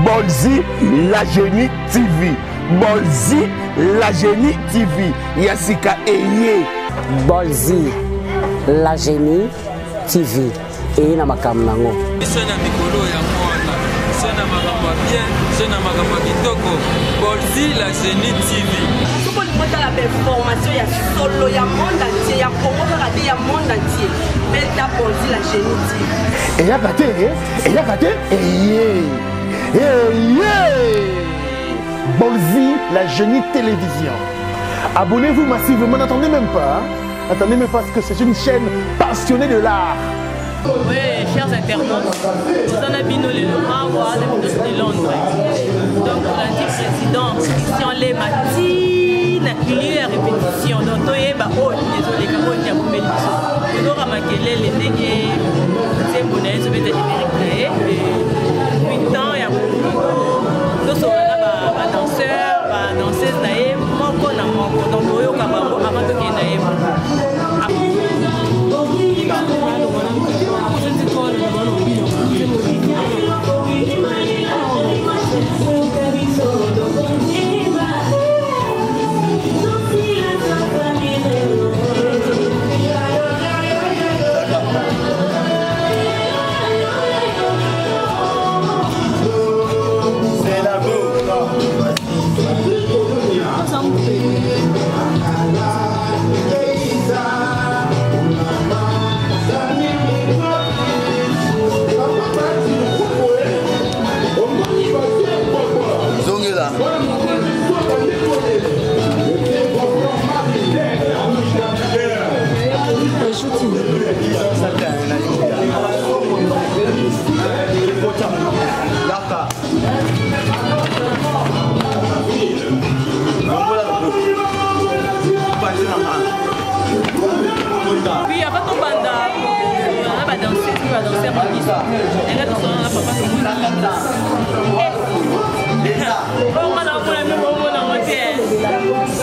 Bolzi la Génie TV. Bolzi la Génie TV. Yassika Eye. Bolzi la Génie TV. Et na makamnango. Sona mikolo ya mwana. Sona makamwa bien. Sona makamwa kitoko. Bolzi la Génie TV. La formation, il y a solo, il y a monde entier, il y a Congo, il y a monde entier. Mais tu as Bolzi la Génie TV. Et il y a gâté, et il y a gâté, Bolzi la Génie Télévision. Abonnez-vous massivement, n'attendez même pas. Attendez même pas parce que c'est une chaîne passionnée de l'art. Oui, chers internautes, nous en avons le Mawa de Londres. Donc, l'anti-président Christian Lemati. Il y a répétition, donc il y a désolé, il y a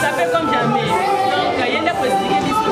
ça fait comme jamais. Donc, il y a des possibilités de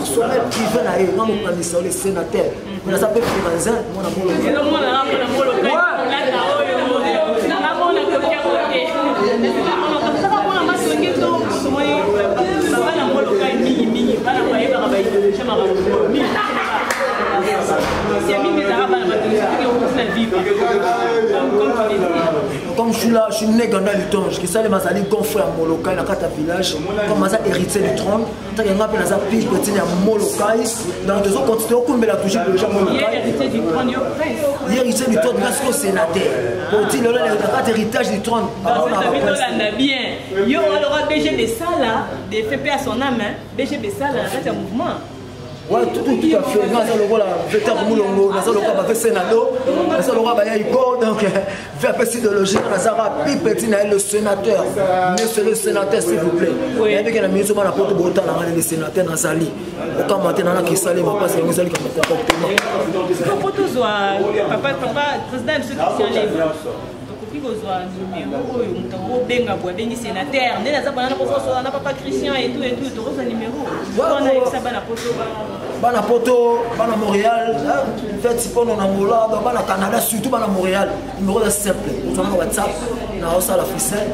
personnel privé là et non mon commissaire les sénateurs mais ça peut faire un mon amour comme je suis là, je suis né dans le temps, je suis allé à confrère à Molokai, dans le village, comme ça héritier du trône, tant qu'il y a un petit petit à Molokai, dans les autres continuent comme il a toujours le genre Molokai. Héritier du trône, héritier du trône, parce que c'est sénateur. Pour dire là, il y a héritage du trône. Bien. Yo, alors BG Bessala, des FP à son âme, BG Bessala, c'est un mouvement. Ouais, tout à fait. Nous avons le vétérinaire Moulongo, nous avons le sénateur, nous avons le Bayaïko, donc vers la idéologie, nous avons petit le sénateur. Monsieur le sénateur, s'il vous plaît. Il y a des ministres qui ont porté beaucoup de temps dans les sénateurs, dans Zali. Quand maintenant, qui s'allait, ma passe, nous allons comme comportement. Pour tous, papa, président de ce qui s'y kozwa numéro oyo mutu obenga bwa bengi sénateur nde naza bana na papa Christian et tout tokoza numéro wana ekisa bana poto bana Montréal fait pour na Angola bana Canada surtout bana Montréal numéro de simple on a WhatsApp na osa la ficelle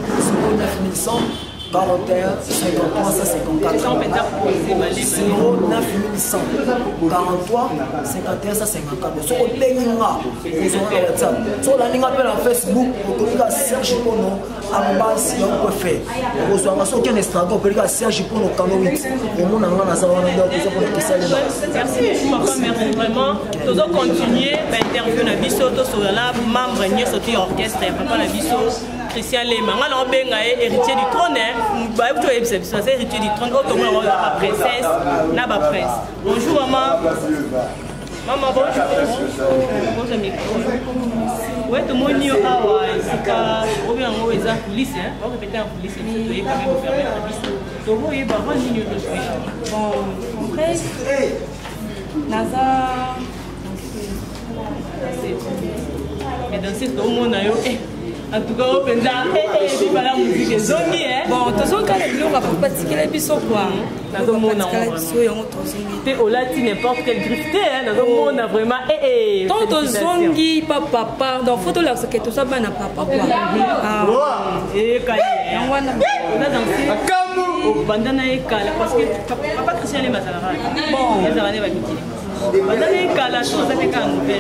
09 41 53 154 09 100 43 51 154 so obenga ozonga na WhatsApp so landinga pe na Facebook okolika Serge Pono ambasi ya ko faire ozonga so ken Instagram okolika Serge Pono kano 8 omona nga na zawana ndio ko pour que ça merci papa merci vraiment tozo continuer ba interview na biso to so la membre nyeso ti orchestre papa na biso Christian Lema nga na benga héritier du trône ba to exception c'est héritier du trône auto moi la princesse na ba prince bonjour maman bonjour bonjour micro ouais tout monde yo awa sika obi ngo eza police hein on répéter en police et tout et quand même faire la biso to ho yeba ba nini de bon après naza mais dans cette monde yo en tout cas, on peut dire que la musique est zonée. Bon, tu sais, quand les gens vont pratiquer les bisous, quoi. Dans le monde, on a dit n'importe quel drifté. Dans le monde, on a vraiment. Tant que zongi, papa, dans la photo, là, c'est que tout ça, ben, n'a pas quoi. Et quand on a dansé, bandana et kala, parce que papa Christian est masalara. Bon, il y a des années,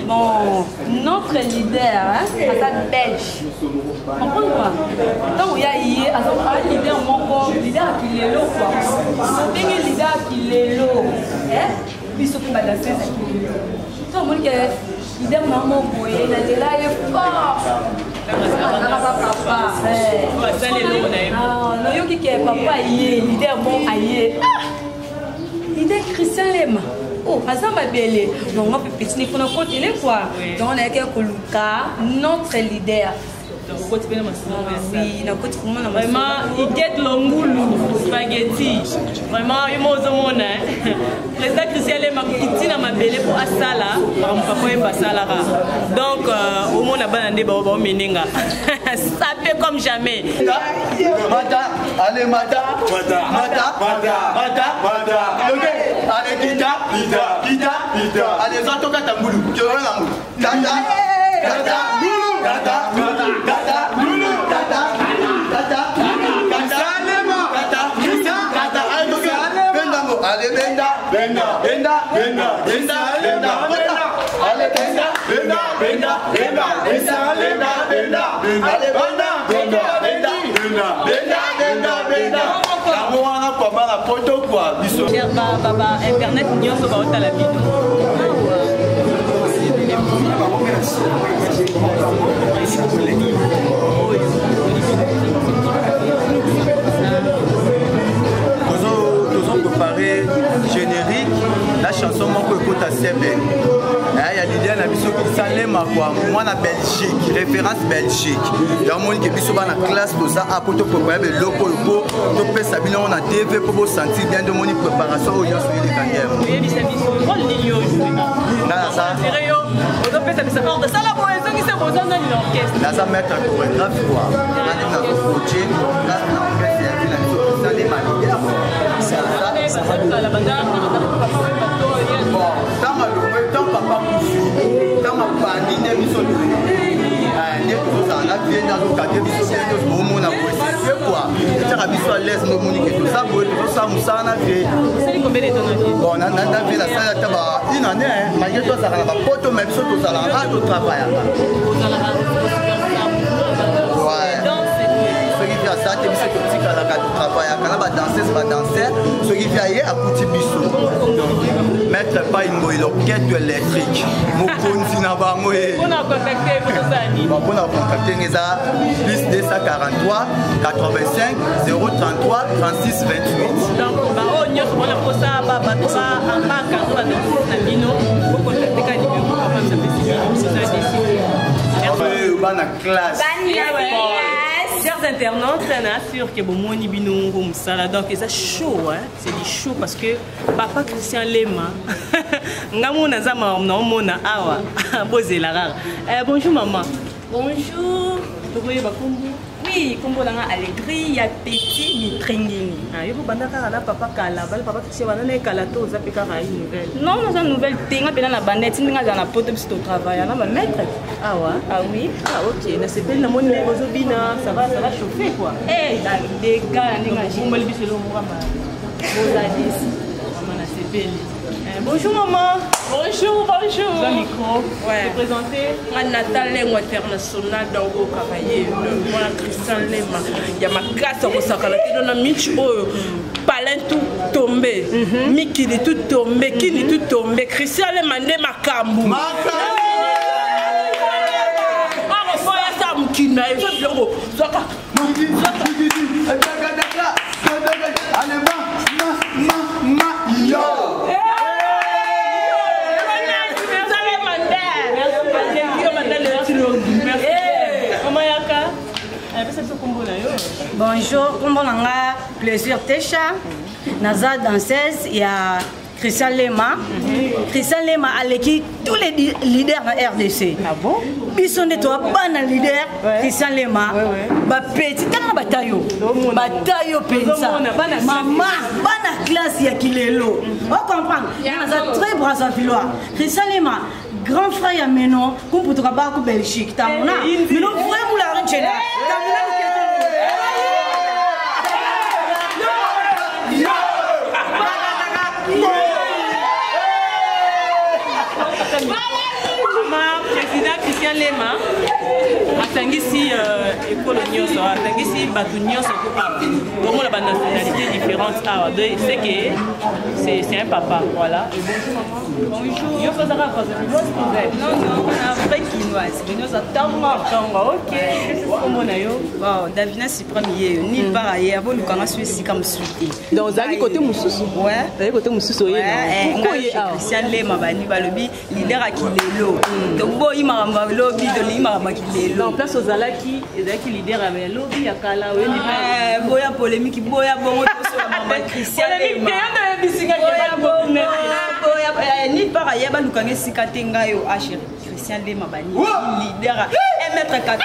bon, notre leader, c'est belge. Comprends quoi? Donc il y a un leader mon leader qui est là quoi. Un leader qui est là. Hein? Puis ce qui va danser c'est tout le monde qui est leader maman boy, il est là il est fort. Papa. Non, yo qui est papa il leader bon aïe. Leader Christian Lema. Oh, par exemple, donc on peut petit qu'on a continué quoi. Donc on a quelques notre leader. Oui, vraiment, il guette l'ongoulou, spaghetti. Vraiment, il m'a dit, président Christian Lema, il tient ma belle pour Asala, donc, au monde a bandé Baba Meninga. Ça fait comme jamais. Mata, allez, Mata. Allez, Kita. Allez, Zanto Katamboulou. Tu vois la Internet nyonso baotala bino Nous préparé générique la chanson mon écoute à CB. Il y a l'idée na biso qui salema quoi moi na Belgique référence Belgique ya moni ke biso ba na classe to ça a poto préparer le loco to pesa bino on a TV pour sentir bien de moni préparation au yoso les candiens oui biso rôle ni yo na ça sérieux on pesa biso hors de ça la poésie qui se pose dans l'orchestre na ça mettre un chorégraphe quoi na coacher na ça les manières ça va la bandana bon tant papa dans ma bandi ne biso ne ko ça la vie dans le quartier biso c'est au monde à c'est quoi ça biso à l'aise no moni que tout ça boy tout ça musa na vie c'est combien de temps bon na vie la salle taba une année malgré toi ça va pas poto même sur tout ça là à tout travail ouais ce qui fait ça te biso kotikalaka totravaillaka na badanseuse badanser soki via ye akuti biso maître paingo loquette électrique mokonzi na bango mpona contacte eza plus 243 85 033 36 28 donc bao nyonso mpona mposa bato baamaka na bino bokontakeka libeko kapasa bana classe. Chers internautes, on assure que bon moni bino msala donc c'est chaud hein, c'est du chaud parce que papa Christian Lema ngamo naza mona awa bozela rara. Bonjour maman. Bonjour. Oui, comme on a Allegri, il y a petit, il y a Tringini. Il faut que papa Kala, papa Christian, on a Kalato, on a une nouvelle. Non, on a une nouvelle. On a la banette, on a la pote de travail. On a mettre. Ah ouais? Ah oui? Ah ok. C'est belle, ça va chauffer quoi. Eh, des gars, on a c'est belle. Bonjour maman. Bonjour, bonjour. Le micro. Ouais. Vous présentez Nathalie international dans vos cavaliers. Moi, Christian Lema. Il y a ma classe au Sakala qui donne un mitch au palin tout tombé. Miki est tout tombé. Qui est tout tombé. Christian Lema n'est ma cambou. Ma bonjour, comment on a plaisir Técha, Naza danseuse, il y a Christian Lema. Christian Lema a l'équipe tous les leaders de RDC. Ah bon? Bisson de toi, ban leader, Christian Lema. Ba petit, comment bataillot? Bataillot pensa. Maman, ban classe ya kilelo. On comprend. Naza très brazzaville. Christian Lema. Grand frère ya Meno, comme pour travailler en Belgique. Tamona, Meno vraiment la renchela. Président Christian Lema atangisi école nyonso atangisi bato nyonso comme on a des nationalités différentes c'est que c'est un papa voilà. Et bonjour yo faut savoir pas non on a vrai quinoise nous attendons ok comme on a yo wow Davina si premier ni par ailleurs bon quand on suit comme suite donc zali côté mususu ouais zali côté mususu Christian Lema bani balobi leader akilelo donc bo imamba lobi de l'imamba kilelo en place aux alaki ezaki leader avec lobi ya kala we boya polémique boya bongo to so mama Christian Lema ni par ailleurs ba lukanga sikate ngayo H Christian Lema bani leader 1m80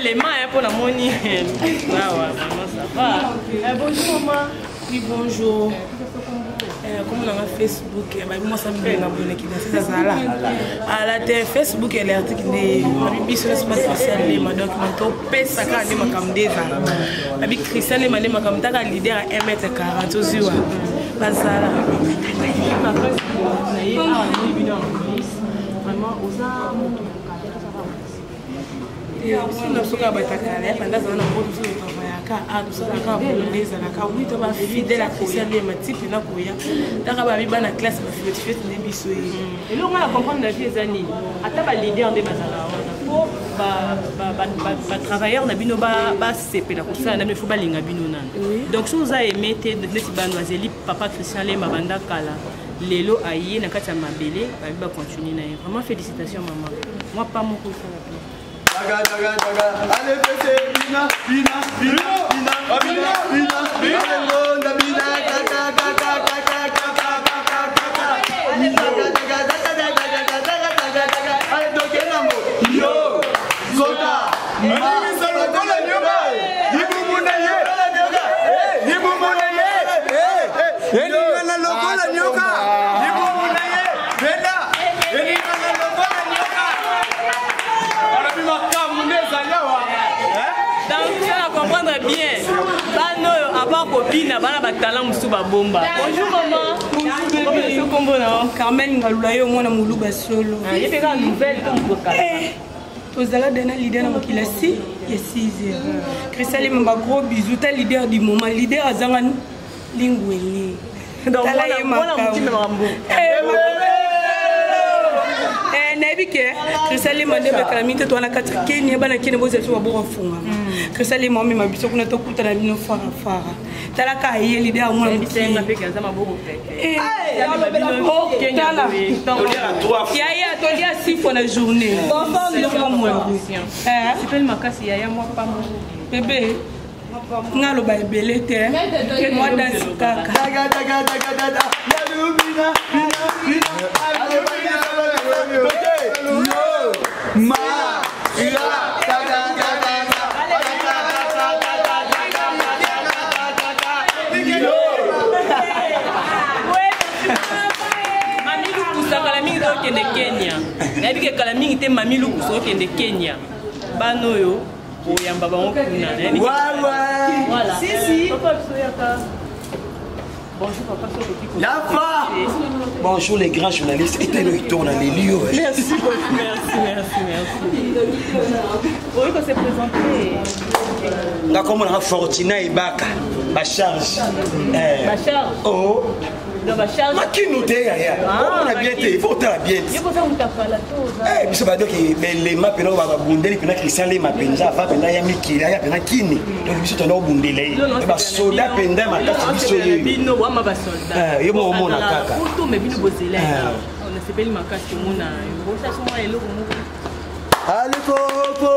les mains pour la monnaie. Ça va. Bonjour maman. Oui, bonjour. Comme on a Facebook, moi ça me fait abonner qui dans ça là. À la télé Facebook et l'article des biso espace social les donc mon top pesa ka ni makamdeza. Abi Christian les mané makamtaka leader à 1m40 oziwa. Bazala. Vraiment oza si nous sommes à Batakale, pendant que nous avons travaillé à Bolonnaise, nous avons fidèle à Christian Lema, type de Nakoya, nous avons mis dans la classe de fête de Bissou. Et là, on va comprendre la vie des années. À ta leader de Bazala, pour travailleurs, on a bino ba CP la ça, on a faut balinga bino nan. Donc, si vous avez aimé tes banoiseli, papa Christian Lema banda kala, lelo aïe, na kata mabele, va continuer na. Vraiment félicitations maman. Moi pas mon coup ça. Allez, fessez, bina, bina, bina, bina, bina, bina, bina, bina, allez, donc, yo, soda, ma, comprendre bien. Bano, à part copine, bana batala musu babomba. Bonjour maman. Bonjour combo na. Carmen Ngalulayo mwana muluba solo. Il y a une nouvelle comme vocal. Tozala dana leader na mokilasi ya 6h. Christelle mba gros bisous ta leader du moment, leader azanga lingwele. Donc voilà mon petit mambo. Nabike Christelle mande ba kalamite to na kati Kenya bana Kenya boze so babo funga. Christelle mama mabiso kuna to kuta na bino fara fara. Talaka ye leader mwana bisenga pe kaza maboko tete. Yaya to dia 6 fois la journée. Tu peux le makasi yaya moi pas mon bébé. Ngalo ba ebele te. Ke moi danse kaka. de Kenya. Nabi ke kala mingi te mamilu kuso de Kenya. Bano yo oyamba bango kuna. Voilà. Si. Papa soyaka. Bonjour papa Yafa. Bonjour les grands journalistes. Et le retour dans les lieux. Merci. Oui, qu'on s'est présenté. Là comme on a Fortina et Baka. Ma charge. Ma charge. Oh. Ma qui nous t'es ailleurs. On a bien été, il faut t'as bien. Il faut faire un café à la chose. Eh, puis ça va dire que les maps là va bundeli puis na Christian les maps déjà va penda ya mikila ya penda kini. Donc biso tona bundeli. Ba soda penda makasi biso yo. Bino wa ma ba soldat. Yo mo mona kaka. Tout mais bino bozela. On ne sait pas le makasi mona. Bosa soma elo mo. Allez coco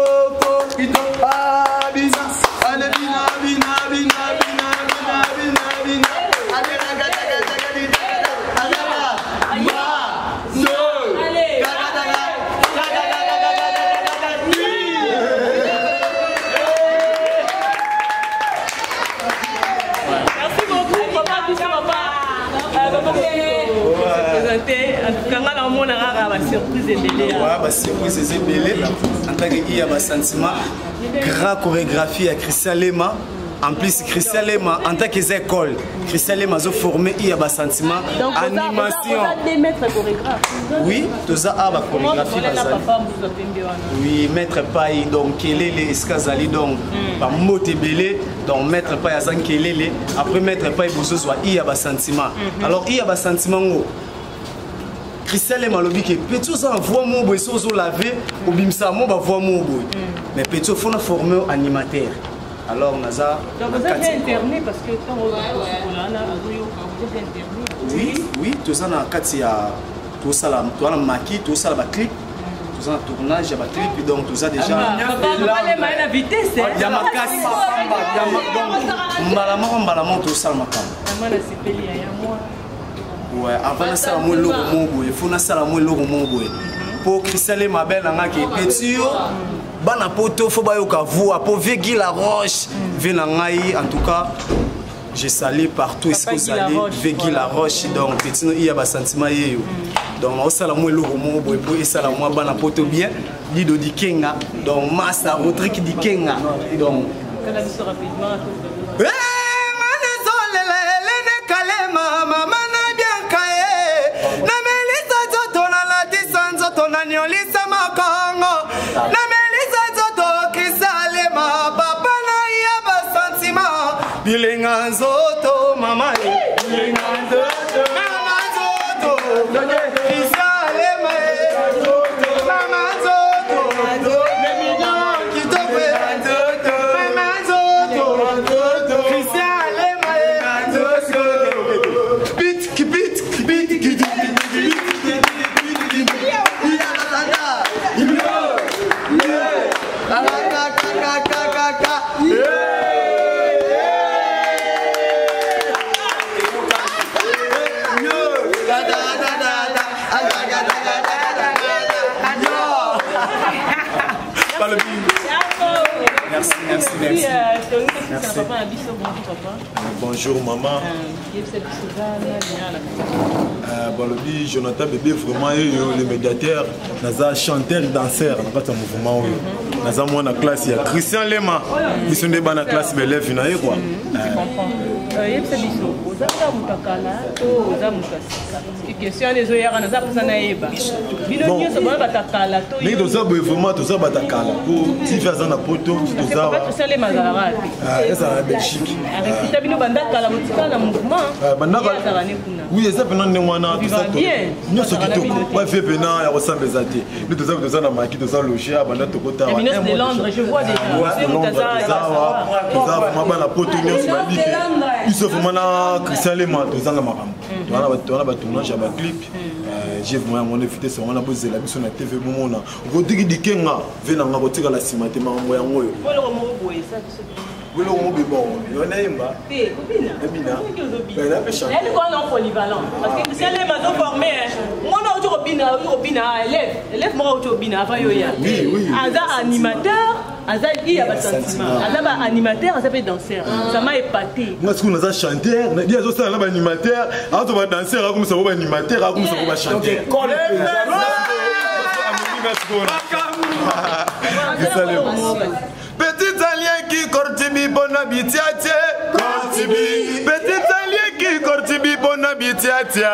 kito abina. Allez bina. Allez raga. Surprise et belé en tant qu'il y a un sentiment grand chorégraphie à Christian Lema. En plus, Christian Lema, en tant qu'école, Christian Lema a formé il y a un sentiment animation. Des maîtres chorégraphes. Oui, tout ça a une chorégraphie. Oui, maître Paye, donc Kelele Eskazali, donc par moté belé, donc maître Paye Azan Kelele. Après maître Paye Bouzouzoua, il y a un sentiment. Alors il y a un sentiment. Christian Lema lobi que petit ça voit mon boy so laver ou bimsa mo ba voit mon boy mais petit faut na former animateur alors naza donc vous êtes interné parce que quand on là vous êtes interné oui tout ça na kati ya tout ça là tout na maki tout ça ba clip tout ça na tournage ya ba clip donc tout ça déjà pas la vitesse ya makasi donc mbalama tout ça makam amana sipeli ya moi. Ouais, avant de ça, moi, il faut que ça pour Christian Lema belle en qui petit bana poto faut ba yoka voix pour Vegui la Roche venangai en tout cas je salue partout est-ce que vous allez Vegui la Roche donc petit il y a ba sentiment yeyo donc on sala moi logo mo boy pour et sala moi bana poto bien lido di Kenga donc Massa Rodrigue di Kenga donc quand on sera rapidement Lisa Makongo, na Melissa Zoto, Chrisale ma papa na yaba sentiment. Bilenga Zoto, mama, bilenga Zoto, mama Zoto, Chrisale ma, mama Zoto, Nemina qui te fait Zoto, mama Zoto, Chrisale ma, Zoto, bit. Bonjour maman. Bon, le dit Jonathan Bébé vraiment le médiateur, naza chanteur danseur dans le mouvement. Naza moi na classe il y a Christian Lema. Ils sont des dans la classe élève na quoi. yebisa biso ozaka mutakala to oza mukasika parce que question les oyaka naza pesa na yeba bino nyonso bona batakala to mais toza boye vraiment toza batakala pour si faza na poto toza ba ça les mazara esa na Belgique avec bino bandakala mutika na mouvement bandakala oui eza pena ndenge wana toza nyonso kitoko ba fait pena ya ressemble ezate nous toza na maki toza loger banda tokota wa de Londres je vois déjà c'est toza vraiment bana poto nyonso ba bike ils sont vraiment Christian Lema tozanga makambo toana ba tournage ya ba clip j'ai vraiment mon invité sur on a posé la mission na TV momona rodigi dikenga venanga kotika la simate mambo yango yo Bolo mo bon, yo na yemba. Ebina. Ben la pêche. Elle est en polyvalent parce que Christian Lema do formé moi na obina élève moi obina avant yo ya. Oui. Aza animateur, aza il y a pas sentiment. Aza ba animateur, aza pas danseur. Ça m'a épaté. Moi ce qu'on a chanteur, il y a aussi là ba animateur, azo ba danseur comme ça ba animateur, comme ça ba chanteur. Petit alien qui cortibi bon habitiatie. Petit alien qui cortibi bon habitiatie.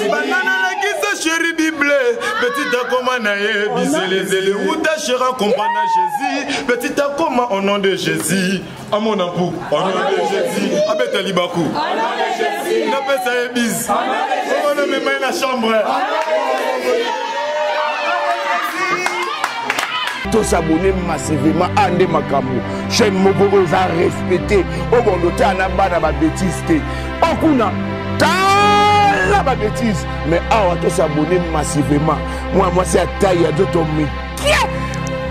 Banana la qui se chéri bible. Petit akoma nae biselezele ou ta chéra comprendre Jésus. Petit akoma au nom de Jésus. À mon amour au nom de Jésus. Abeta libaku. Au nom de Jésus. N'a pas ça ebise. On ne met pas dans la chambre. Tous abonnés massivement à des makambo. Chaîne Mobogo a respecté. Au bon de temps, on a pas bêtise. On kuna la pas bêtise. Mais à tous abonnés massivement. Moi c'est à taille de ton mi.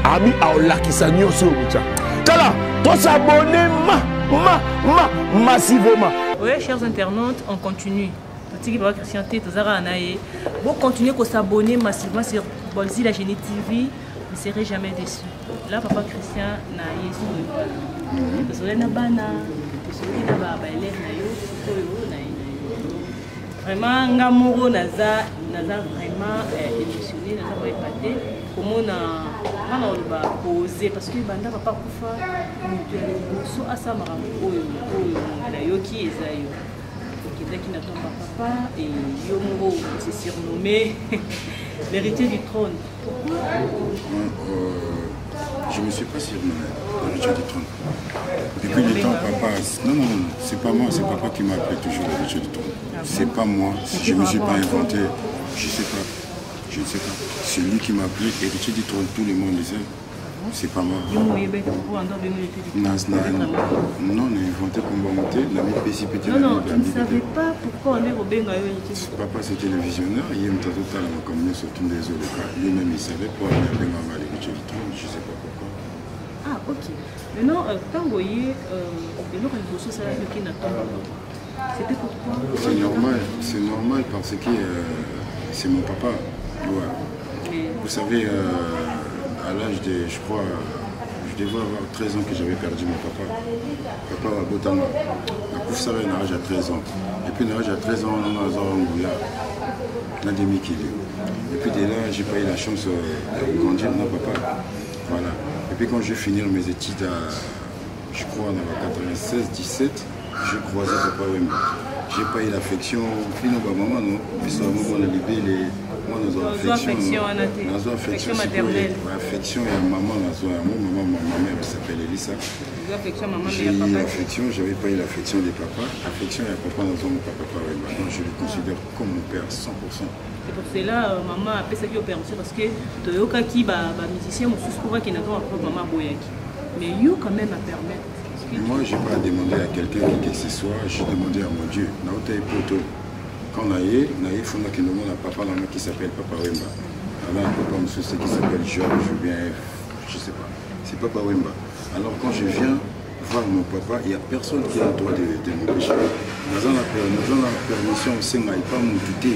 Ami à la qui s'agneau sur le chat. Tala, tous abonnés massivement. Oui, chers internautes, on continue. Christian T, vous continuez à s'abonner massivement sur Bolzi la Génie TV. Vous ne serez jamais déçus. Là, papa Christian na yesu. Parce que na bana, parce que na ba élève na yo, vraiment ngamoro naza vraiment émotionné, naza épaté. Comment na ba poser parce que banda papa kufa mutu so asa marambo oyo na yo ki ezayo. Qui n'attend pas papa et Yomoro s'est surnommé l'héritier du trône. Pourquoi je ne me suis pas surnommé l'héritier du trône. Depuis le temps, papa. Non, c'est pas moi, c'est papa qui m'a appelé toujours l'héritier du trône. C'est pas moi, je ne me suis pas inventé, je ne sais pas. C'est lui qui m'a appelé héritier du trône, tout le monde disait. C'est pas moi. Non, on a inventé pour monter. Non, tu ne savais pas pourquoi on est au Benga. Papa, c'était le visionnaire. Il y a un tas de temps, comme nous, surtout des autres cas. Lui-même, il savait pourquoi on est au Benga, je ne sais pas pourquoi. Ah, ok. Maintenant, quand vous voyez, c'était pourquoi? C'est normal parce que c'est mon papa. Vous savez, à l'âge de, je crois, je devais avoir 13 ans que j'avais perdu mon papa. Papa à Botama. Vous savez, à l'âge à 13 ans. Et puis, à l'âge à 13 ans, on a un demi-kilo. Et puis, dès là, j'ai pas eu la chance de grandir mon papa. Voilà. Et puis, quand j'ai fini mes études, je crois, en 96-17, j'ai croisé papa Wemba. J'ai pas eu l'affection. Puis, maman, non. Puis, ça m'a libéré les. Affection maternelle. Affection et maman, ma mère s'appelle Elissa. J'ai eu l'affection, j'avais pas eu l'affection des papas. Affection et papa, mon papa. Maintenant, je le considère comme mon père 100%. C'est pour cela maman a fait ça qui opération parce que Toyoka qui va musicien, mon souscroit qui n'a pas maman Boyaki. Mais yo quand même à permettre. Moi, je n'ai pas demandé à quelqu'un qui que ce soit, j'ai demandé à mon Dieu. Quand on a eu, il faut que nous ayons un papa qui s'appelle Papa Wemba. Alors un papa qui s'appelle Georges, ou bien, je ne sais pas. C'est Papa Wemba. Alors quand je viens voir mon papa, il n'y a personne qui a le droit de m'empêcher. Nous avons la permission, on ne pas mon douter.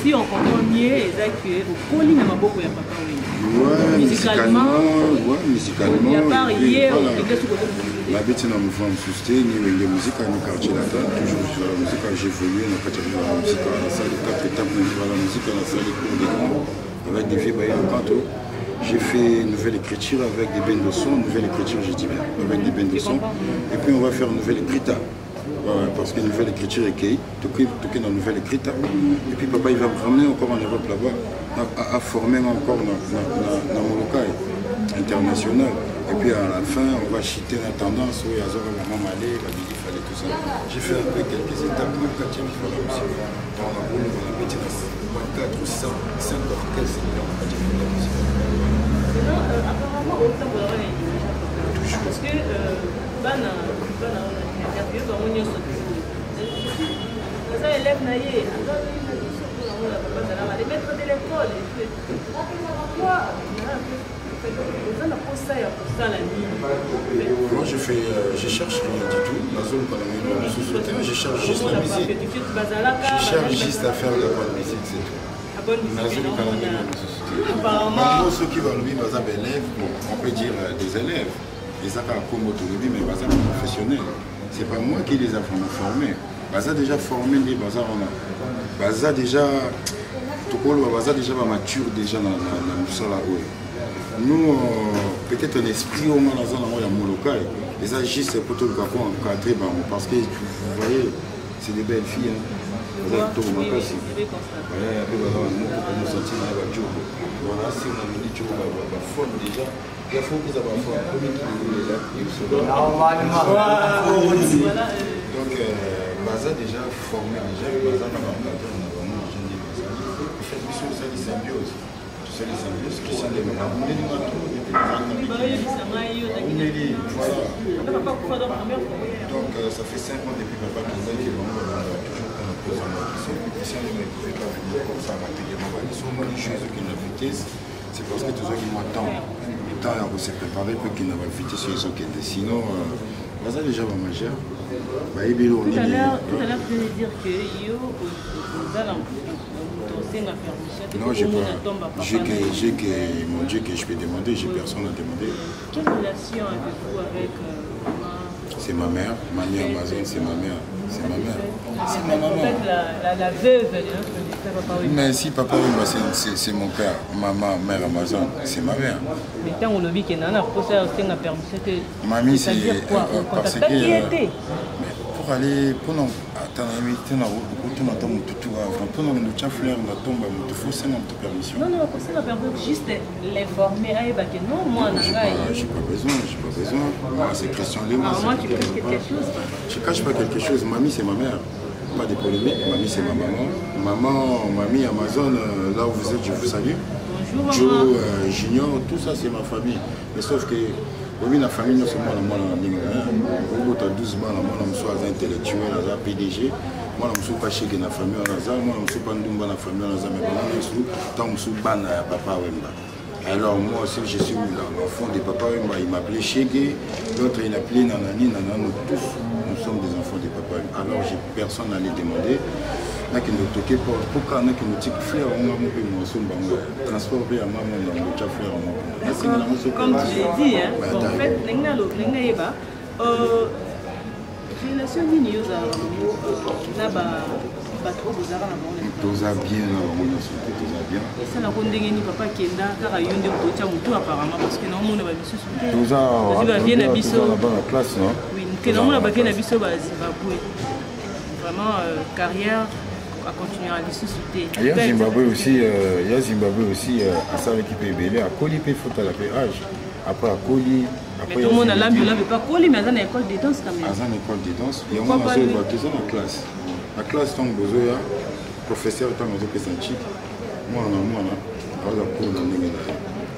Si on comprend mieux, c'est que au Poli n'a pas beaucoup de Papa Wemba. Ouais, musicalement. Il y a pas hier. La bête n'a pas susté, ni la musique, ni quartier latin. Toujours sur la musique, j'ai évolué, on a pas la musique à la salle, 4 étapes, la musique à la salle, les cours des grands, avec des vieux bailleurs canto. J'ai fait une nouvelle écriture avec des bains de son, nouvelle écriture, j'ai dit bien, avec des bains de son. Et puis on va faire une nouvelle écriture. Parce que la nouvelle écriture est qui, tout dans la nouvelle écriture. Et puis papa il va me ramener encore en Europe là-bas, à former encore dans mon local international. Et puis à la fin, on va chiter la tendance où il y a vraiment malé, la musique, fallait tout ça. J'ai fait un peu quelques étapes, même 4e fois là aussi. Dans la boule, on a petit 4 ou 5 orchestres, on va dire la musique. Apparemment, autant vous l'aurez parce que bana interview comme on y est ça élève naïe les maîtres de l'école pourquoi moi je cherche rien du tout la zone par la je cherche juste la musique je cherche juste à faire de la bonne musique c'est tout. Apparemment, ceux qui vont lui, on peut dire des élèves, les comme autonomie, mais professionnels. C'est pas moi qui les a formés. Baza déjà formé, Baza déjà mature déjà dans le sol. Nous, peut-être un esprit au moins dans la zone de Molokai, les agistes pour tout le cas encadré parce que vous voyez, c'est des belles filles. Voilà, si on a dit tu vas fort déjà, il faut qu'ils aient fort. Donc, Baza déjà formé, Baza n'a pas encadré, on a vraiment gêné Baza. En fait, c'est des symbioses. Tu sais, les symbioses qui sont les mêmes. On est dans tout, donc, ça fait 5 ans depuis papa qui est toujours c'est parce que tout ça qui m'attend. Le temps est s'est préparé pour qu'il n'a pas vite sur les enquêtes. Sinon, ça déjà va majeur. Tout à l'heure, tu veux dire que yo, non, j'ai que mon Dieu que je peux demander, j'ai personne à demander. Quelle relation avez-vous avec maman? C'est ma mère, mamie Amazon, c'est ma mère. C'est ma mère. C'est ma maman. En fait, la veuve de notre papa. Mais si papa, c'est mon père, maman, mère Amazon, c'est ma mère. Mais quand on le vit, qu'il y en a pour ça, c'est une permission que. Mamie, c'est parce que. Qui était? Pour aller, pour nous, attendre, tu n'as pas pour nous, nous fleur, nous tombe, il faut c'est notre permission. Non, c'est la permission, juste l'informer à Eba que non, moi, j'ai pas besoin. Moi, c'est Christian Lema. Moi, tu caches quelque chose? Je cache pas quelque chose. Mamie, c'est ma mère. Pas de polémique. Mamie, c'est ma maman. Mamie, Amazon, là où vous êtes, je vous salue. Bonjour, Joe, Junior, tout ça, c'est ma famille. Mais sauf que. Oui, la famille, non seulement moi, on a 12 mois, on soit intellectuel, on a PDG, moi, je ne suis pas chez la famille, moi, je ne suis pas dans la famille, mais je suis dans papa. Alors, moi aussi, je suis l'enfant de papa, il m'appelait Chégué, l'autre, il appelait Nanani, nous tous, nous sommes des enfants de papa. Alors, personne à les demander. Qui nous toquait pourquoi on a qui nous dit fleur on a mon transport à maman dans le fleur comme tu l'as dit hein bon, en fait l'engna relation nini yoza na ba bato bozara na bango toza bien na bango na soute toza bien ça na kondenge ni papa kenda kaka yonde kotia mutu apparemment parce que na mona ba biso toza bien na biso na bonne classe non oui que na mona ba bien na biso ba Zimbabwe vraiment carrière à continuer à les susciter. Il y a Zimbabwe aussi, à ça l'équipe est belle, à Koli peut faut à la péage. Après à Koli, après tout le monde a l'ambiance, là pas Koli mais dans une école de danse quand même. Dans une école de danse, il y a moi dans la classe. La classe tant besoin professeur tant besoin que c'est chic. Moi par la cour dans les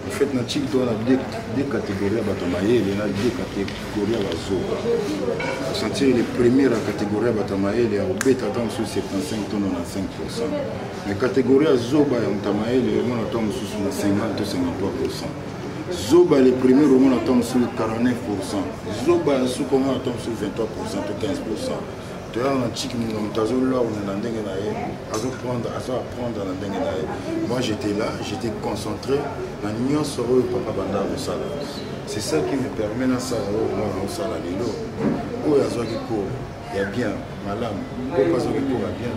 en fait na chic doit avoir des catégories à Batamaye, il y a des catégories à Zo. Sentir les premières catégories à Batamaye, il y a au bêta dans sous 75 tonnes à 5%. Les catégories à Zo ba en Tamaye, les gens attendent sous 50 53%. Zoba les premiers romans attendent sous 49%. Zoba sous comment attendent sous 23% ou 15%. Moi j'étais là, j'étais concentré dans l'union sur le papa Banda au Sala. C'est ça qui me permet de faire au Sala Lilo. Où il y a bien, madame, il n'y a bien,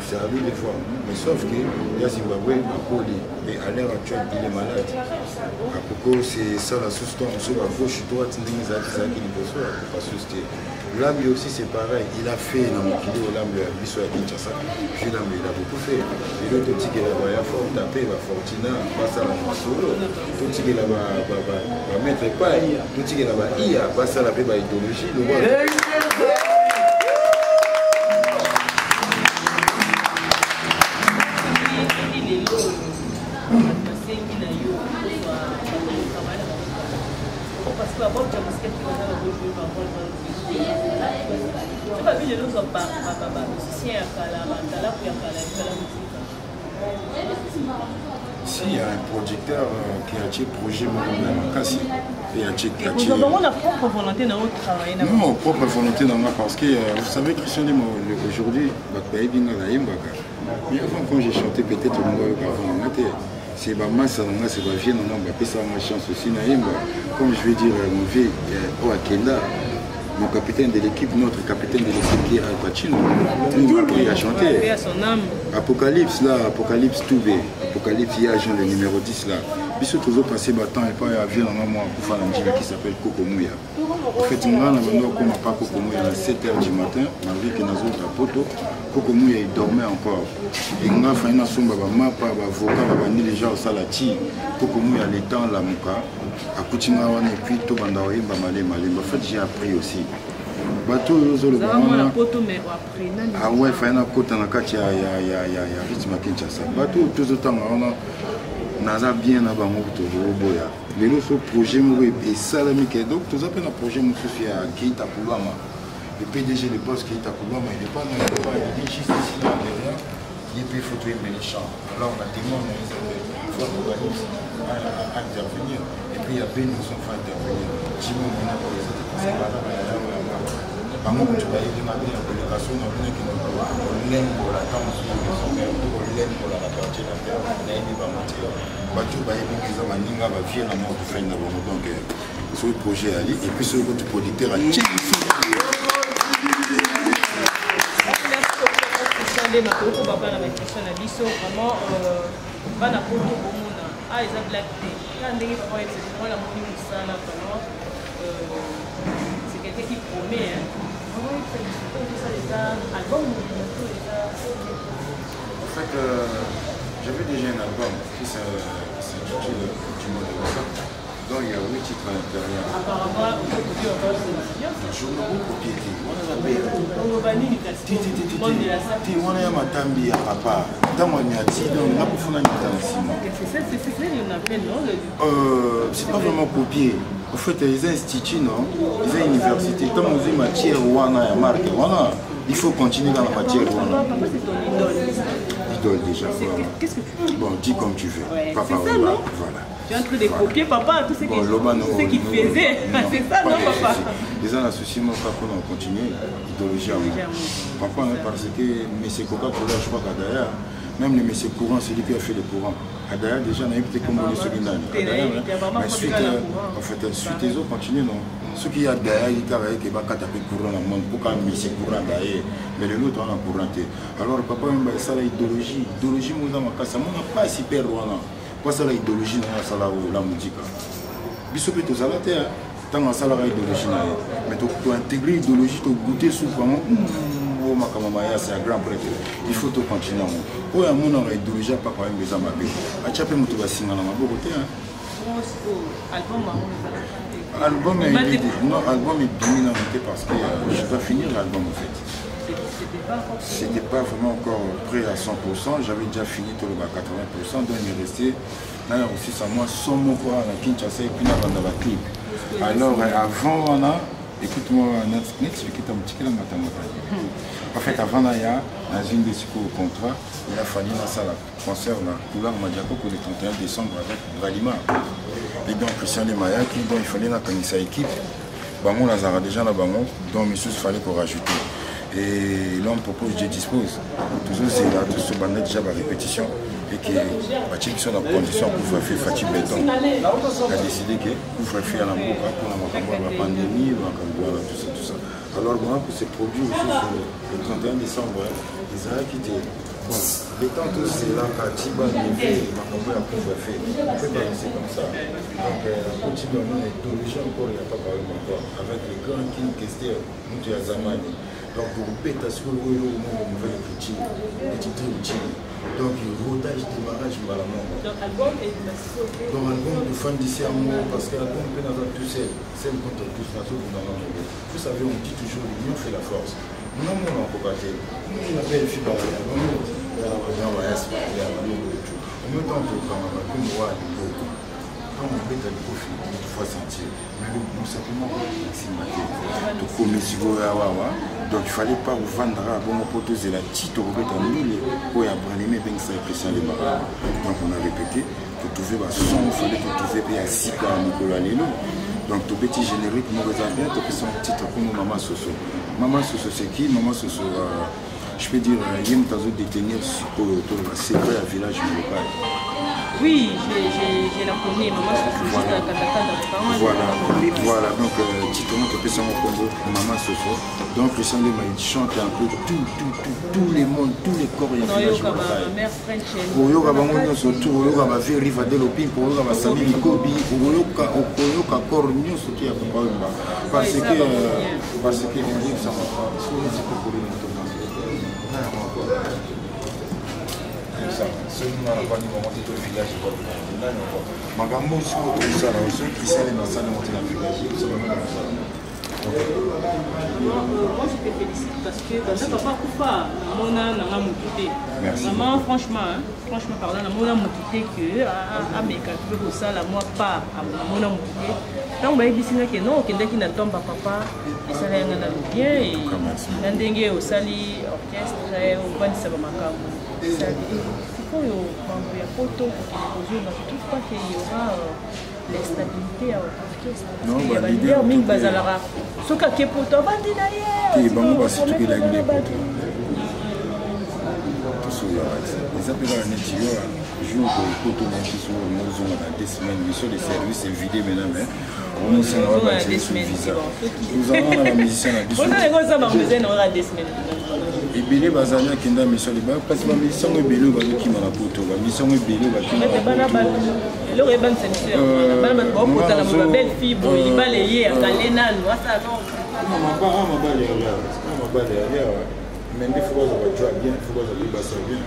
c'est à lui des fois. Mais sauf que il y a Zimbabwe, et à l'heure actuelle, il est malade. À Coco, c'est ça la sous-stance, sur la gauche, droite, l'âme aussi c'est pareil, il a fait dans mon kilo, l'âme de la Bissou à Kinshasa, puis l'âme il a beaucoup fait. Et l'autre tout qui est là-bas, il a fort tapé, va Fortina, va ça la solo, tout qui est là-bas, va mettre pas, tout qui est là-bas, il a pas ça la paix, idéologie, le voilà. Si, il y a un producteur qui a tiré projet même Kassi. Vous avez la propre volonté dans votre travail? Non, propre volonté dans moi parce que vous savez, Christian Lema aujourd'hui, mais avant quand j'ai chanté peut-être au Mouaï avant, c'est ma masse, c'est ma vie, on a ça ma chance aussi. Comme je vais dire, mon vieux, Akenda. Mon capitaine de l'équipe, notre capitaine de l'équipe qui est Al Pacino, il a chanté. Apocalypse là, Apocalypse Toubé, Apocalypse, il y a Jean le numéro 10 là. Puis surtout, toujours passé battant et pas un avion dans moi pour faire un deal qui s'appelle Coco Mouya. En fait, on a comme pas Coco Mouya à 7h du matin, malgré que nous autres à Poto, Coco Mouya il dormait encore. Et on a fait une sombre, mapa, avocat, les gens au salati, Coco Mouya les temps là, mon cas. À Koutingawan et puis tout Bandaoui, Bamalé, Malé. En fait, j'ai appris aussi. Bateau, ah ouais, il y a un côté dans lequel il y a rythme à Kinshasa. Bateau, tout le temps, on a bien à Bangoto, Boya. Mais nous, ce projet, et Salamik, donc, tout ça, un projet, nous, il y a Keita Koulama. Le PDG de boss Keita Koulama, il n'est pas dans le débat, il est juste ici, là, derrière. Il peut photoyer les champs. Alors, on a témoigné, il faut intervenir. Et puis, il y a Ben qui sont fait intervenir. Jimmy, on a pour les autres, parce que là, par contre, tu vas y aller dans la publication, on l'aime pour la temps, on l'aime pour la partie de la terre, on l'aime pour la matière. Tu vas y aller dans la ligne, on va faire la mort de fin de la bombe. Donc, ce projet à lui, et puis ce producteur à Tchèque. C'est quelqu'un qui promet. En fait, j'avais déjà un album qui s'intitule Du mot de ça. Donc il y a 8 titres à l'intérieur. Apparemment, je me recopie. On a matambi à papa. Dans mon yati, on a pour faire c'est ça qu'on appelle, non? C'est pas vraiment copier. En fait, les instituts, non? Les universités, comme on dit matière Wana et marque Wana, il faut continuer dans la matière Wana. Papa, c'est ton idole. Idole déjà. Qu'est-ce que tu fais? Bon, dis comme tu veux. Ouais, papa, c'est ça, non? Voilà. Tu es en train de copier papa, tout ce qu'il faisait. C'est ça, non, papa? Les gens associent mon papa, on continue. Idéologie à moi. Papa, parce que M. Coca-Cola, je crois qu'Adaya, même le M. Courant, c'est lui qui a fait le courant. Adaya, déjà, on a été comme les secondaires. Mais suite, en fait, suite, les autres continuent, non? Ceux qui ont Adaya, ils travaillent qui va taper courant dans le monde, pourquoi M. Courant d'ailleurs, mais le nôtre, on a couranté. Alors, papa, ça, l'idéologie, l'idéologie, moi, dans ma casse, on n'a pas si peur, pas ça l'idéologie dans la musique. Bisous peut ça la terre, tant que ça l'idéologie. Mais tu intégrer l'idéologie, tu goûter sous comment c'est un grand prêtre. Il faut tout continuer. Pour un monde idéologie, pas quand même besoin de m'appeler. À chaque fois, tu vas signer dans ma beauté. Album est bien parce que je dois finir l'album en fait. C'était pas vraiment encore prêt à 100%, j'avais déjà fini tout le bas 80%, donc il est resté là aussi ça moi sans mon quoi à Kinshasa et puis là dans la clip. Alors avant on a, écoute-moi Netflix qui t'a petit là en fait avant là il y a dans une des au contrat, il a fallu dans ça la concert là, Coulard Madiako pour le 31 décembre avec Bralima. Et donc Christian Lemaya qui donc il fallait la connaître sa équipe. Bango Lazara déjà là bango, donc monsieur il fallait qu'on rajoute. Et l'homme propose, je dispose. Toujours, c'est là, tout ce bandit déjà la répétition. Et que Bachik sont en condition pour faire Fatih Béton. Il a décidé que pour faire la boca pour la pandémie, tout ça. Alors, moi, que c'est produit aussi le 31 décembre, Israël qui était. Bon, Béton, tout c'est là, quand Tiba levé, ma compagne a pu faire. On peut balancer comme ça. Donc, la Tiba, on est d'origine encore, il n'y a pas parlé encore. Avec les grands qui nous questionnaient, nous, tu as Zamani. Donc, pour bêta, ce que nous avons fait, petit outil. Donc, il rodage, démarrage, malamon. Donc, l'album de fan d'ici à moi, parce que l'album peut avoir tout seul, c'est contre tous, vous savez, on dit toujours, l'union fait la force. Nous n'avons pas encore battu. Nous, on a fait une fille par là, on a en même temps, comme moi, quand on bête à l'écofil, il faut sentir. Mais nous, simplement, c'est maté. Donc, il ne fallait pas vous vendre à bon poteau, c'est la petite rebête en mille, où il y a branimé, bien que ça est pression les marins. Donc, on a répété, pour trouver le son, il fallait que trouver un Sika à Nicolas Lelo. Donc, tout petit générique, nous réservons bien, tout son titre pour nous, Maman Soso. Maman Soso, c'est qui? Maman Soso, je peux dire, il y a une tasse de détenir sur le secret à village local. Oui, j'ai la connais, Maman Soso, juste à Katakanda. Voilà, donc, titre, on peut savoir Congo, Maman Soso. Donc, le sang de Maïd chante un peu tout le monde, tous les corps, il y a village local. Pour y avoir surtout, il y a fait Riva de l'Opine, pour y avoir Sami Likobi, pour y avoir corps, nous, ce qui a pas parce que, on dit que ça va pas. Seulement la bande moment de village de Magambo sur ça là aussi qui s'est les massas de monter dans le village. Moi je te félicite parce que dans papa Koufa, Mona n'a pas moqué. Maman franchement pardon, Mona moqué que à mes calculs pour ça la moi pas à Mona moqué. Donc bah ici là que non que dès qu'il n'entend pas papa et ça là on bien et n'endengue au sali orchestre au band ça va makambo. Ça il faut y a photo pour que les gens ne trouvent pas qu'il y aura l'instabilité à l'orchestre. Non, il y a des gens qui bazalara. Ce qui est pour toi, va dire d'ailleurs. Qui est bon, parce que tu es là, il est pour toi. Tout ça, les appels à l'étudiant, jour pour le photo, qui sont dans 2 semaines, mais sur les services, c'est vidé maintenant. On nous a pas des semaines. Nous avons la musicienne à 2 semaines. On a 2 semaines. Et Bélé Bazania qui n'a mis sur les bas, parce que la mission est Bélé qui m'a la photo, la mission est Bélé qui m'a la photo. Le Reban c'est la belle fille, il va les à Galena, ça non. Mais il faut que bien, il faut que ça bien.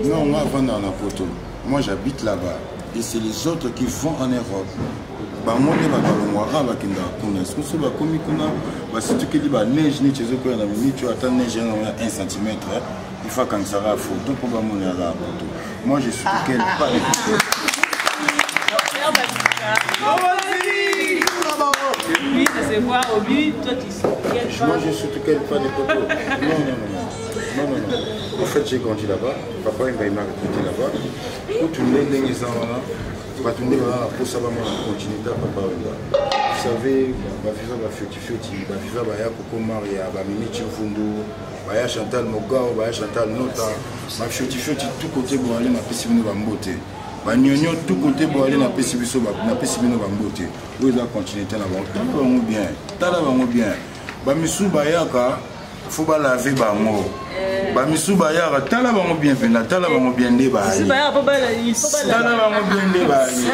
Non, moi avant dans la photo, moi j'habite là-bas et c'est les autres qui vont en Europe. Bango ne bakalongwaka bakenda kuna soso bakomi kuna basitu keli ba neige ni chezo ko na mini tu attends neige na 1 cm il faut quand ça va photo pour ba mona la photo. Moi je suis quel pas les photos. Lui ça se voit au but toi tu sais. Moi je suis quel pas les photos. Non. En fait j'ai grandi là-bas, papa il m'a recruté là-bas. Pour tout le monde les enfants pour ça, continuer papa. Vous savez, vivre ma fiotti, vivre ma Coco Maria, ma Mimi Chifundo, ma Chantal Mogao, ma Chantal Nota, ma fiotti tout côté pour aller ma piscine va monter. Ma gnogno tout côté pour aller ma piscine va monter. Vous allez continuer là-bas. T'as bien. Bamisou Bayaka, faut pas laver bango. Bamisou Bayaka, t'as la bango bien fait, t'as la bango bien débat. Il faut pas t'as la bango bien débat. Bien.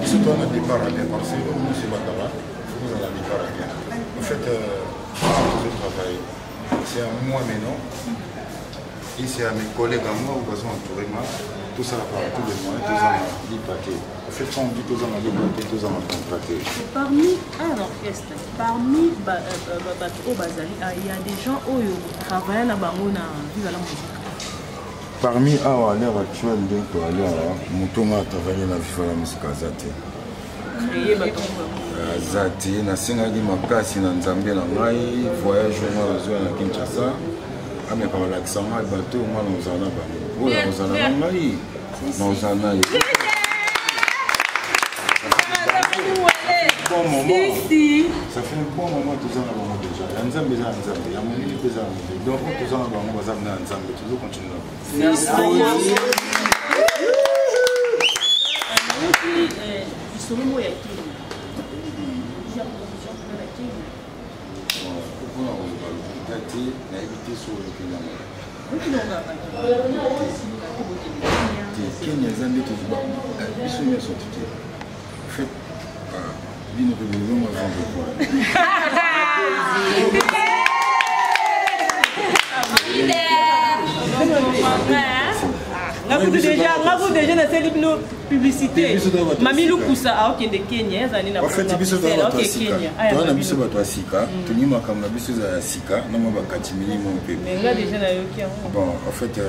Surtout on a départ à bien parce que nous c'est Bataba, nous on a départ à bien. En fait, je travaille. C'est à moi maintenant. Et c'est à mes collègues à moi, au besoin entouré moi. Tout ça par tous les moyens, tous en lipaté. En fait, quand on dit tous en lipaté, tous en contracté. Parmi un orchestre, parmi Bato Bazali, il y a des gens qui travaillent là-bas, on a vu à la musique. Parmi à l'heure actuelle, Moutonga a travaillé dans la musique à Zate. Zate, na singaki makasi na Nzambe na ngai, voyage au na Kinshasa. Mais par l'accent, bateau, moi, nous en avons. Non, ça n'a bon moment. Ça fait un bon moment que nous avons déjà. Nous avons déjà ensemble. Il y a mon livre déjà. Donc, nous avons ensemble. Toujours continuer. Kenya Zambie tout bas. Ils sont bien sortis. En fait, nous devons avant Vous déjà dans cette publicité. Mami Lukusa a aucun de Kenya, en fait, il biso dans la Kenya. Toi na biso bato Sika, tuni makam na biso za Sika, na mo bakati minimum pe. Nga déjà na yoki. Bon, en fait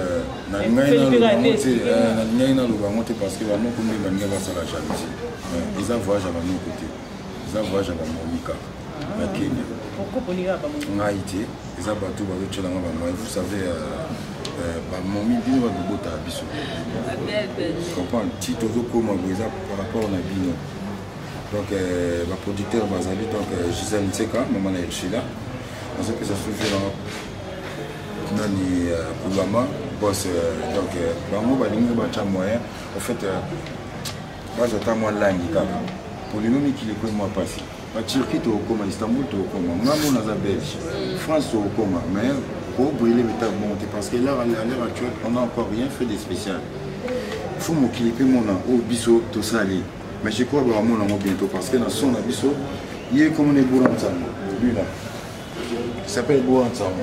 na ngai na lubango te parce que ba non comme ba ngai ba sala jalousie. Ils voyagent à mon côté. Ils voyagent à Monika. Na Kenya. Pourquoi pour lira ba mo? Haïti, ils bato ba tchola nga ba moi, vous savez mon midi va de bota biso. Comprends, si tu veux comment par rapport à Bino. Donc, ma producteur Bazali, donc Gisèle Nseka, maman est là. On sait que ça se fait dans Nani Koulama, boss. Donc, moi, je moyen. En fait, moi, j'attends moi là, pour les noms qui les connaissent moi passer. La Turquie, tu es au coma, Istanbul, tu es au coma, Namou, la Belge, France, tu es au coma. Mais pour brûler les tables montées, parce que là, à l'heure actuelle, on n'a encore rien fait de spécial. Il faut m'occuper mon nom, au biseau, tout ça aller. Mais je crois vraiment mon bientôt, parce que dans son biseau, il est comme on est bourré ensemble. Lui là, il s'appelle bourré ensemble.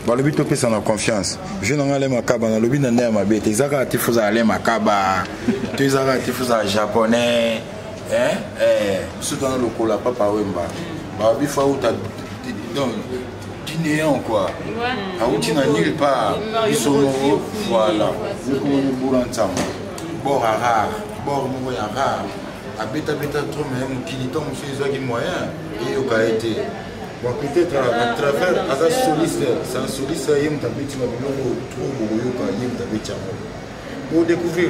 Bon, le but c'est en confiance. Je n'en ai ma caba, le but n'en est ma bête. Ils ont été fous à aller ma caba, ils ont été fous à japonais. Surtout dans le cola, papa Wemba. Il faut que tu néant quoi. Tu n'as nulle part. Ils sont nouveaux. Voilà. Je connais bourré ensemble. Bord à rare. Bord à rare. À bêta trop, mais mon kiliton, monsieur, ils ont moyen. Et il a été. Bon, peut-être à travers un soliste, c'est un soliste, il y a un petit peu pour découvrir.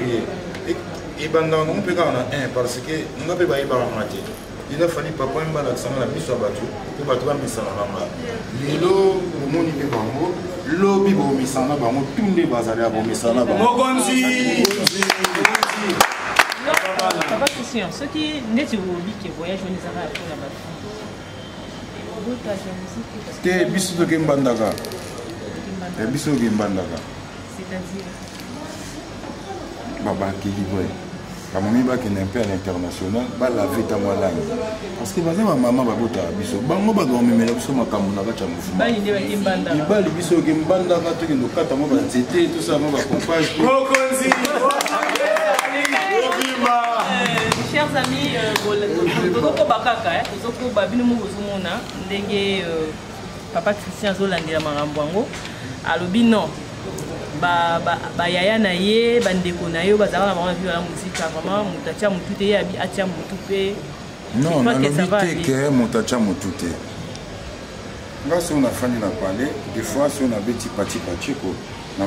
Et pendant on peut en un parce que on a pas y rater. Il a fallu papa un balaxan la mise à bateau pour battre un message à la main. Lilo, le monde est bango, lobby bon message à bango, tout les bazar à bon message à bango. Mogonzi. Papa Christian, ceux qui n'est pas au qui voyagent on les a appris là-bas. Te biso to Gembandaka. E biso Gembandaka. C'est-à-dire Baba qui livré. Quand on va qui n'est pas à l'international, bah la vie à moi là. Parce que ma maman va botter biso. Bah moi bah dormir mais là biso ma kamuna va chamufu. Bah il est Gembandaka. Il bah biso Gembandaka tout qui nous kata moi va zété tout ça moi va compage. Mokonzi. Chers amis, Tozoko Bakaka, Tozoko Babino Mouzumona, Ndenge Papa Christian Zolandela Marambwango, alobi non, yaya na ye, bandeko na yo, bazala na vie la musique, vraiment, mutacha mutute, atia mutupe. Non, on a l'obité que mutacha mutute. Là, si on a fini à parler, des fois, si on a petit pachiko. Non,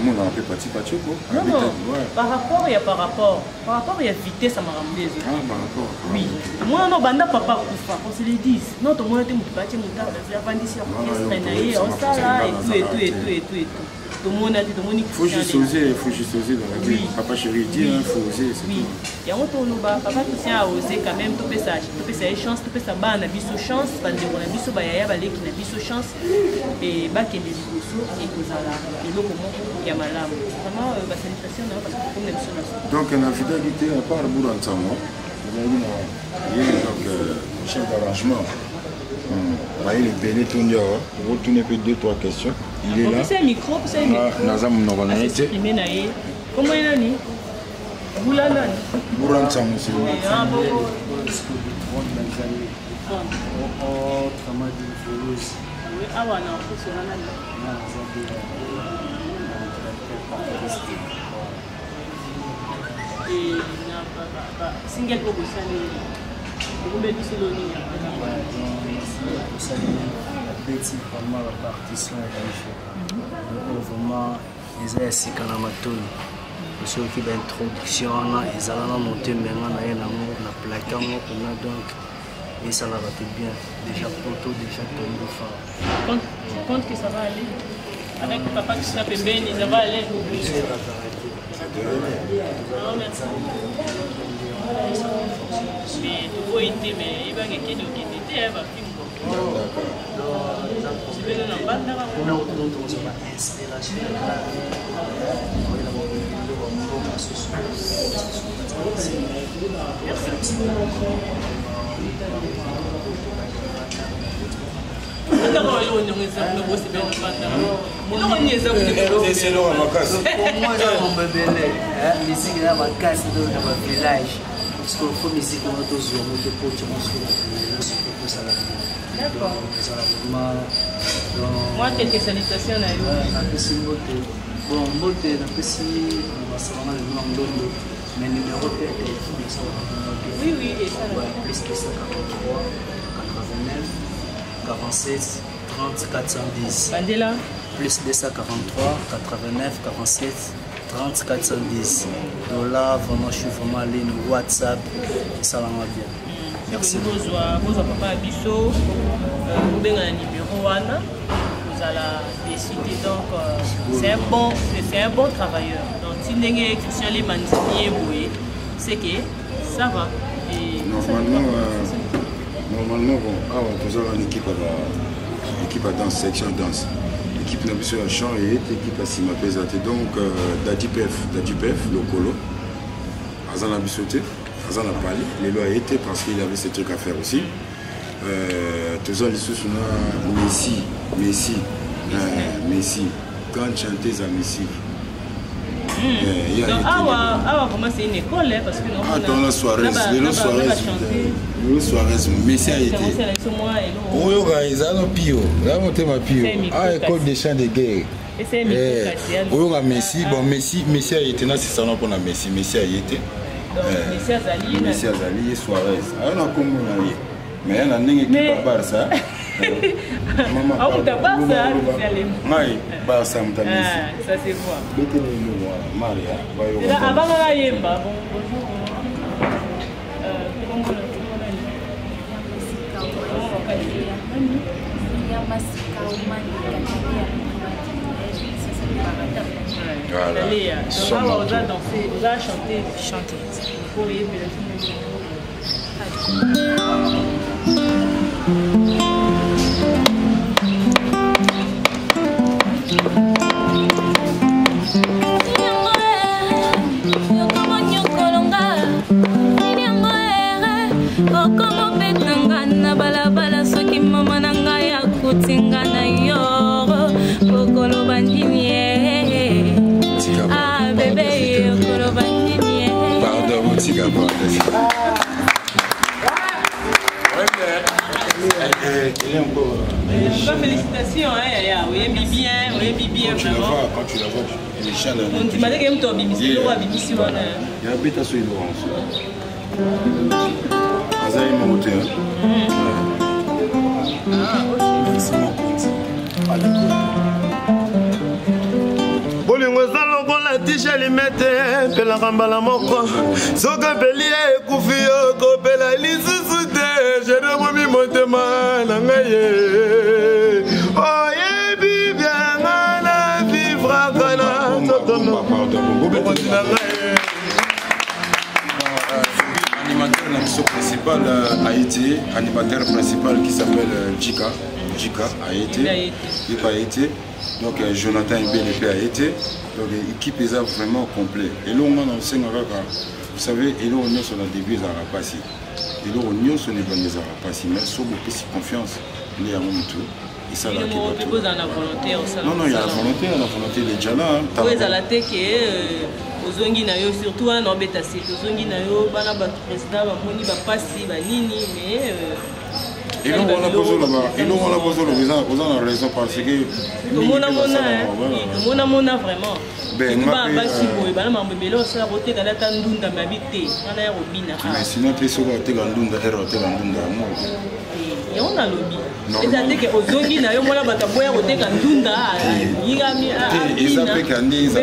par rapport, il y a vitesse à Marambé. Ah, par rapport. Oui. Moi, non, banda papa Koufa, on se le dit. Non, ton monde est moutaché, moutaché, la bandission, on s'en là, et tout. Tout le monde a dit, tout le monde il faut juste oser dans la vie. Papa chéri dit, il faut oser. Oui. Il y a un tour là-bas, papa Christian a osé quand même, tout peut sa chance, tout peut sa barre, on a vu sa chance, parce qu'on a vu sa baïa, qui a vu sa chance, et bah qui est des discours, et que ça là, et l'eau comment il y a malade. Vraiment, la salutation, parce que comme l'émission là. Donc, on a fidélité, à part le bout d'ensemble, il y a donc chef d'arrangement. Il est béni, on va retourner peu 2-3 questions. Il est là. C'est un micro, c'est un micro. Comment il est là? Boulana. Boulana, c'est bon. Ah, non, c'est single Betty vraiment la partition est riche. Donc vraiment ils ont ainsi qu'en amateur. soki baintroduction wana ezala na motembenga na ye nango na plake yango kuna donc esalaka te bien déjà poto déjà tondo fa compte que ça va aller avec papa qui s'appelle Pembeni ça va aller merci mais tu vois été mais il va gagner de qui était va film c'est bien dans bande là on a inspiration moi quelques salutations à bon, mbote napesi basalanga le nom ndondo mais numéro de téléphone ça oui et ça plus 243 89 47 30 410 Bandela plus 243 89 47 30 410 donc là vraiment je suis vraiment allé sur WhatsApp ça va bien merci vous papa biso vous benga na numéro wana la décider donc c'est un bon travailleur donc si ndenge Christian Lema c'est que ça va et normalement bon nous avons une équipe à danse section danse équipe na biso ya chant et équipe à sima pesate donc Dadipef lokolo azana bisote azana pali les lois étaient parce qu'il avait ces trucs à faire aussi tous les sous Messi quand chanter à Messi vraiment c'est une école parce que non la soirée Messi a été école de chant de guerre Messi bon Messi a été là c'est ça pour la Messi a été Messi Azali soirée mais il y a une équipe à Barça. Ça c'est quoi. Avant la Yemba, bonjour. On va danser, on va chanter. Félicitations, oui, bien, vraiment. Quand tu la vois, les chats là. On m'a dit que tu as BBC, il y a un bêta sur Laurence. Azaï Mamoté. C'est mon compte. bolingo eza lokola tisha limete pelaka mbala moko soki pelia ekufi yo kopela lisusu te jeremomi motema na ngai ye oyebi bianga na vivraka na totono na ngai animateur principal a été animateur principal qui s'appelle Jika a été donc Jonathan BNP a été donc l'équipe est vraiment complet et là on a vous savez et là on est sur le début de la rapacie et là on est sur les bandes de la rapacie mais sur beaucoup de confiance il y a un tout et ça là non il y a la volonté les déjà là oui ça la tête que ozongi na yo surtout un obeta c'est ozongi na yo bana ba président ba moni ba pasi ba nini mais et nous on a posé là-bas on a raison parce que tout le monde a vraiment mais sinon tu sais quoi tu es dans ndunda erreur tu es dans ndunda et on a lobby ezali ke ozongi na yo mwana bato boya koteka ndunda yigami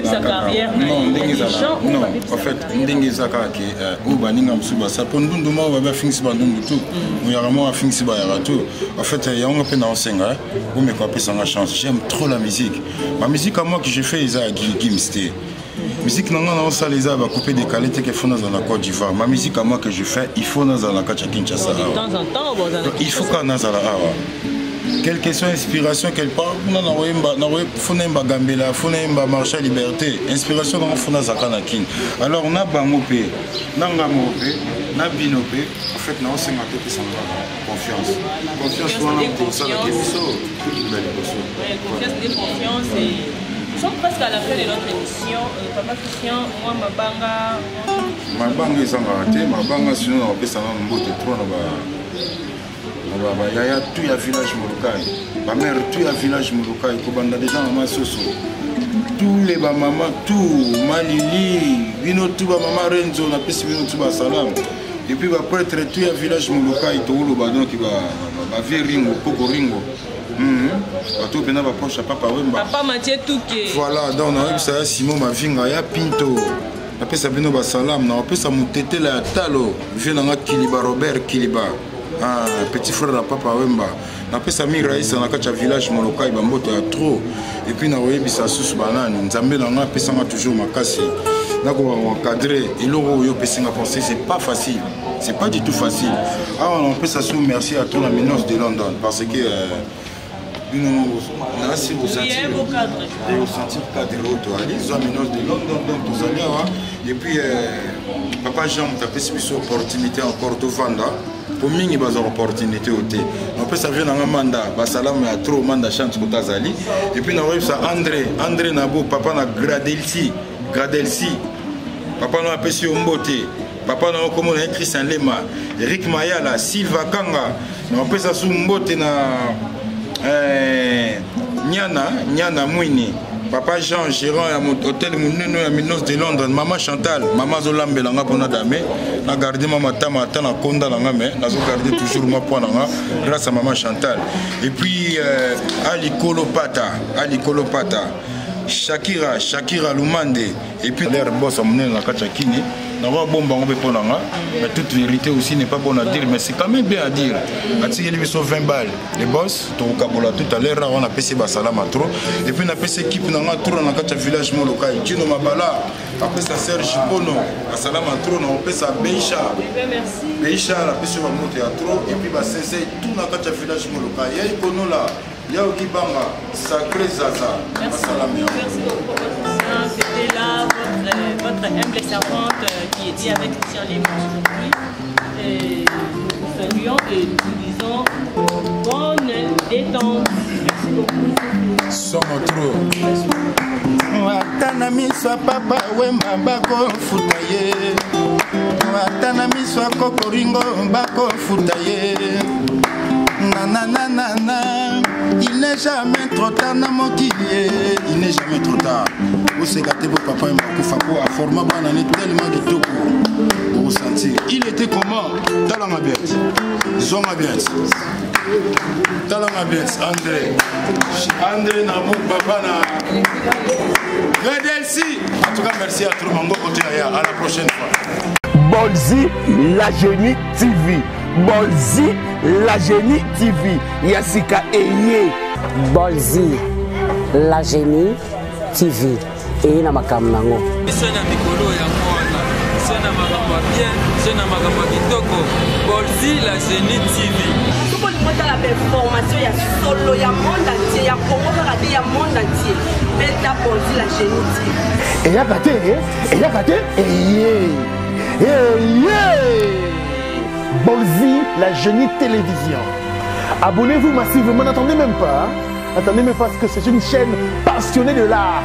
sa carrière non en fait ndenge ezaka ke o baninga msuba sa po ndundu ma ba fingisi ba ndundu tout muyara mo fingisi ba yara tout en fait yango pe na osenga o me ko pesa nga chance j'aime trop la musique ma musique à moi que je fais isa gimsté musique nanga na osala eza ba couper des qualités que font dans la Côte d'Ivoire ma musique à moi que je fais il faut dans la Kinshasa de temps en temps il faut qu'on a ça là quelle question inspiration quelque part na fonemba gambela fonemba marche à liberté inspiration dans fona zakana kin alors on a bango pe nanga mo pe na bino pe en fait na osenga to pe sanga confiance wana pour ça que biso confiance et nous sommes presque à la fin de notre émission. Papa Christian, moi, Mabanga ezanga te, Mabanga sinon on peut s'en mbote trop na yaya tout ya village Molokai. Ma mère tout ya village Molokai ko banda déjà maman Soso. Tous les mamans tout Malili, bino tout ba maman Renzo na pesi bino tout ba salam. Et puis ba prêtre tout ya village Molokai to lo ba donc ba vie ringo koko ringo. Bato pena ba proche papa Wemba. Papa Mathieu Touké. Voilà, donc on a eu ça Simon Mavinga ya Pinto. Après ça bino ba salam na après ça mutete la talo. Vient na Kiliba Robert Kiliba. Ah, petit frère de papa Wemba. Après ça mi raïsa na kacha village Molokai bamboto ya trop. Et puis na oyebi sa sous banane. Nzambe na nga pesa nga toujours makasi. Na ko encadrer et loro yo pesa nga penser c'est pas facile. C'est pas du tout facile. Ah on peut ça sous merci à tous la Minos de London parce que on a assez ressentir cadre auto ils ont Minos de London donc tous allés et puis papa Jean m'a fait cette opportunité encore de vendre pour mingi baza opportunité au thé on peut ça vient dans un mandat basalam ya trop mandat chance pour Tazali et puis na web ça André Nabo papa na Gradelsi papa na apesi ombote papa na comme on Christian Lema Eric Mayala Silva Kanga on peut ça sous mbote na Nyana Mouini, papa Jean gérant à mon hôtel Mouneno à Minos de Londres, maman Chantal, maman Zolambe langa pona dame, na gardé maman Tama na konda langa mais na zo gardé toujours ma point langa grâce à maman Chantal. Et puis Ali Kolopata, Shakira Lumande et puis l'air boss à mon na Kachakini. D'avoir bon bango pour l'anga, mais toute vérité aussi n'est pas bonne à dire, mais c'est quand même bien à dire. Attirer les 20 balles, les boss, tout Kabola tout à l'heure, on a passé Basalama trop, et puis on a passé équipe dans un tour dans un village Molokai, Dino Mabala, après ça Serge Bono, Basalama trop, on a passé Beisha, on a passé monter à trop, et puis Bassé, tout dans un village Molokai, il y a Ikono là, il y a Okibanga, Sacré Zaza, Basalama. Merci beaucoup. C'était là votre humble servante qui était avec Christian Lema aujourd'hui. Nous saluons et nous disons bonne détente. Merci beaucoup. Somo trop. Watana miswa papa Wemba bako futaye. Watana miswa kokoringo bako futaye. Nananana, il n'est jamais trop tard dans mon quillier. Il n'est jamais trop tard. Vous savez que votre papa m'a fait à format banane tellement de tout pour vous sentir. Il était comment dans la mabiette. Zon mabiette. Dans la mabiette, André Nabou papa na. Gradelsi. En tout cas, merci à tout le monde. À la prochaine fois. Bolzi, la Génie TV. Bolzi, la Génie TV. Yassika Eye. Bolzi, la Génie TV. Et na makamnango. Sena mikolo ya mwana. Sena makamwa bien, sena makamwa kitoko. Bolzi, la Génie TV. Tout le monde a la performation, il y a solo, il y a monde entier, il y a Congo, il y a monde entier. Mais t'as Bolzi, la Génie TV. Et y'a gâté, Bolzi, la Génie Télévision. Abonnez-vous massivement, n'attendez même pas parce que c'est une chaîne passionnée de l'art.